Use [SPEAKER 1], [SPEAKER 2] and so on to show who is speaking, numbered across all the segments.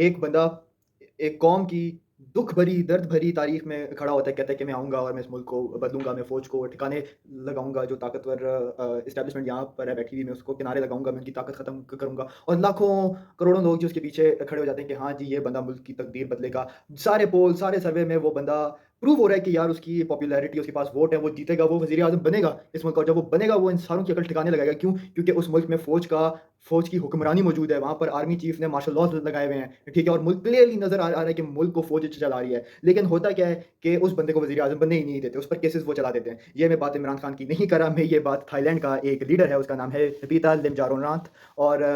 [SPEAKER 1] एक बंदा एक कौम की दुःख भरी, दर्द भरी तारीख में खड़ा होता है, कहता है कि मैं आऊँगा और मैं इस मुल्क को बदलूँगा, मैं फ़ौज को ठिकाने लगाऊँगा, जो ताकतवर एस्टेब्लिशमेंट यहाँ पर है बैठी हुई, मैं उसको किनारे लगाऊँगा, मैं उनकी ताकत ख़त्म करूँगा और लाखों, करोड़ों लोग जो उसके पीछे खड़े हो जाते हैं कि हाँ जी, ये बंदा मुल्क की तकदीर बदलेगा। सारे पोल, सारे सर्वे में वो बंदा प्रूव हो रहा है कि यार उसकी पॉपुलैरिटी, उसके पास वोट है, वो जीतेगा, वो वज़ीर-ए-आज़म बनेगा इस मुल्क का और जब वो बनेगा, वो इन सारों की अकल ठिकाने लगाएगा। क्यों? क्योंकि उस मुल्क में फ़ौज की हुक्मरानी मौजूद है, वहाँ पर आर्मी चीफ़ ने मार्शल लॉज़ लगाए हुए हैं, ठीक है? और मुल्क क्लियरली नज़र आ रहा है कि मुल्क को फ़ौज चला रही है। लेकिन होता क्या है कि उस बंदे को वज़ीर-ए-आज़म बनने ही नहीं देते, उस पर केसेस वो चला देते हैं। ये मैं बात इमरान खान की नहीं कर रहा, मैं ये बात थाईलैंड का एक लीडर है, उसका नाम है पीता लिमजारोनरात और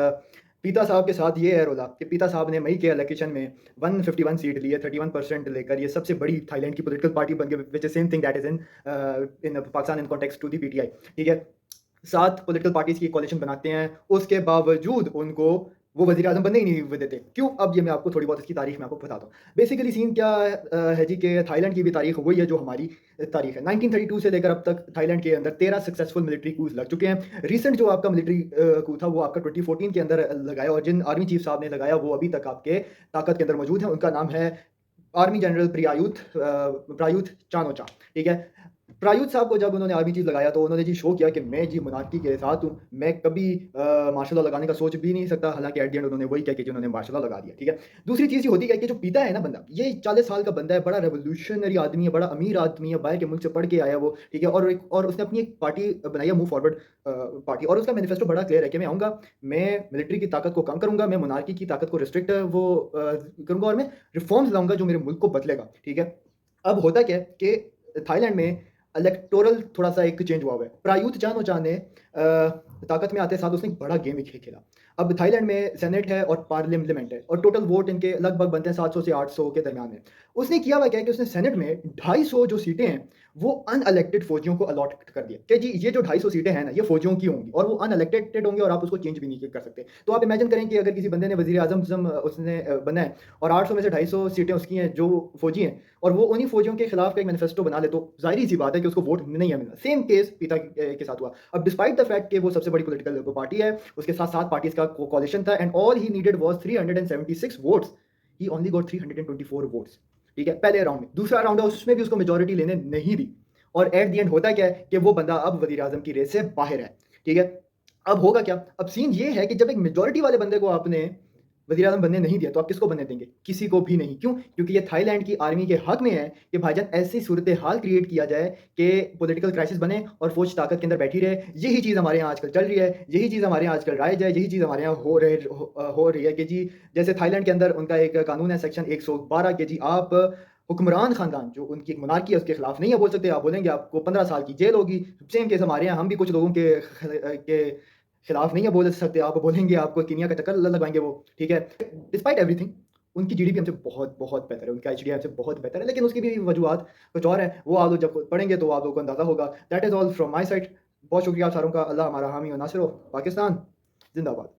[SPEAKER 1] पीता साहब के साथ ये है रोला कि पीता साहब ने मई के इलेक्शन में 151 सीट ली है, 31% लेकर ये सबसे बड़ी थाईलैंड की पॉलिटिकल पार्टी बन गई, which is same thing that is in Pakistan in context to the PTI, ठीक है? 7 पॉलिटिकल पार्टीज़ की कोalition बनाते हैं, उसके बावजूद उनको वो वज़ीर-ए-आज़म बनने ही नहीं देते। क्यों? अब ये मैं आपको थोड़ी बहुत इसकी तारीख़ मैं आपको बताता हूँ। बेसिकली सीन क्या है जी कि थाईलैंड की भी तारीख़ वही है जो हमारी तारीख़ है। 1932 से लेकर अब तक थाईलैंड के अंदर 13 सक्सेसफुल मिलिट्री कूज़ लग चुके हैं। रिसेंट जो आपका मिलिट्री कू था वो आपका 2014 के अंदर लगाया और जिन आर्मी चीफ़ साहब ने लगाया वो अभी तक आपके ताकत के अंदर मौजूद हैं। उनका नाम है आर्मी जनरल प्रायुत चान-ओ-चा, ठीक है? प्रायुत साहब को जब उन्होंने आर्मी चीफ़ लगाया तो उन्होंने जी शो किया कि मैं जी मोनार्की के साथ हूँ, मैं कभी मार्शल लॉ लगाने का सोच भी नहीं सकता, हालाँकि एट द एंड उन्होंने वही कह के जी उन्होंने मार्शल लॉ लगा दिया, ठीक है? दूसरी चीज़ ये होती क्या है कि जो पीता है ना बंदा, ये 40 साल का बंदा है, बड़ा रिवॉल्यूशनरी आदमी है, बड़ा अमीर आदमी है, बाहर के मुल्क से पढ़ के आया वो, ठीक है? और उसने अपनी एक पार्टी बनाई है मूव फॉरवर्ड पार्टी और उसका मैनिफेस्टो बड़ा क्लियर है कि मैं आऊँगा, मैं मिलिट्री की ताकत को कम करूँगा, मैं मोनार्की की ताकत को रिस्ट्रिक्ट करूँगा और मैं रिफॉर्म्स लाऊँगा जो मेरे मुल्क को बदलेगा, ठीक है? अब होता क्या है कि थाईलैंड में इलेक्टोरल थोड़ा-सा एक चेंज हुआ हुआ है। प्रायुत चान-ओ-चा ने ताकत में आते साथ उसने एक बड़ा गेम खेला। अब थाईलैंड में सेनेट है और पार्लियामेंट है और टोटल वोट इनके लगभग बनते हैं 700 से 800 के दरमियान में। उसने किया हुआ क्या है कि उसने सेनेट में 250 जो सीटें हैं, वो अनइलेक्टेड फौजियों को अलॉट कर दिया कि जी ये जो 250 सीटें हैं ना, ये फौजियों की होंगी और वो अनइलेक्टेड होंगे और आप उसको चेंज भी नहीं कर सकते। तो आप इमेजिन करें कि अगर किसी बंदे ने वज़ीर-ए-आज़म उसने बना है और 800 में से 250 सीटें उसकी हैं जो फौजी हैं और वो उन्हीं फौजियों के खिलाफ का एक मैनिफेस्टो बना ले, तो ज़ाहिर-सी बात है कि उसको वोट नहीं है मिलना। सेम केस पिता के साथ हुआ। अब डिस्पाइट द फैक्ट कि वो सबसे बड़ी पॉलिटिकल पार्टी है, उसके साथ 7 पार्टीज़ का कोलिशन था and all he needed was 376 votes. He only got 324 votes. ठीक है? पहले राउंड में। दूसरा राउंड है उसमें भी उसको मेजॉरिटी लेने नहीं दी। और एट द एंड होता क्या है कि वो बंदा अब वज़ीर-ए-आज़म की रेस से बाहर है। ठीक है? अब होगा क्या? अब सीन ये है कि जब एक मेजॉरिटी वाले बंदे को आपने वज़ीर-ए-आज़म बनने नहीं दिया, तो आप किसको बनने देंगे? किसी को भी नहीं। क्यों? क्योंकि ये थाईलैंड की आर्मी के हक में है कि भाईजान ऐसी सूरत-ए-हाल क्रिएट किया जाए कि पॉलिटिकल क्राइसिस बने और फ़ौज ताकत के अंदर बैठी रहे। यही चीज़ हमारे यहाँ आजकल चल रही है, यही चीज़ हमारे यहाँ आजकल राइज है, यही चीज़ हमारे यहाँ हो रही है कि जी जैसे थाईलैंड के अंदर उनका एक कानून है सेक्शन 112 कि जी आप हुक्मरान ख़ानदान जो उनकी एक मोनार्की है उसके खिलाफ नहीं बोल सकते, आप बोलेंगे आपको 15 साल की जेल होगी। सेम केस हमारे यहाँ हम भी कुछ लोगों के खिलाफ नहीं है बोल सकते, आप बोलेंगे आपको किनिया का चक्कर लगवाएँगे वो, ठीक है? डिस्पाइट एवरीथिंग उनकी जीडीपी हमसे बहुत बेहतर है, उनका एचडीआई हमसे बहुत बेहतर है, लेकिन उसकी भी वजूहात कुछ और है, वो आप लोग जब पढ़ेंगे तो आप लोगों को अंदाज़ा होगा। That is all from my side. बहुत शुक्रिया आप सारों का, अल्लाह हमारा हामी और नासिर हो। पाकिस्तान ज़िंदाबाद।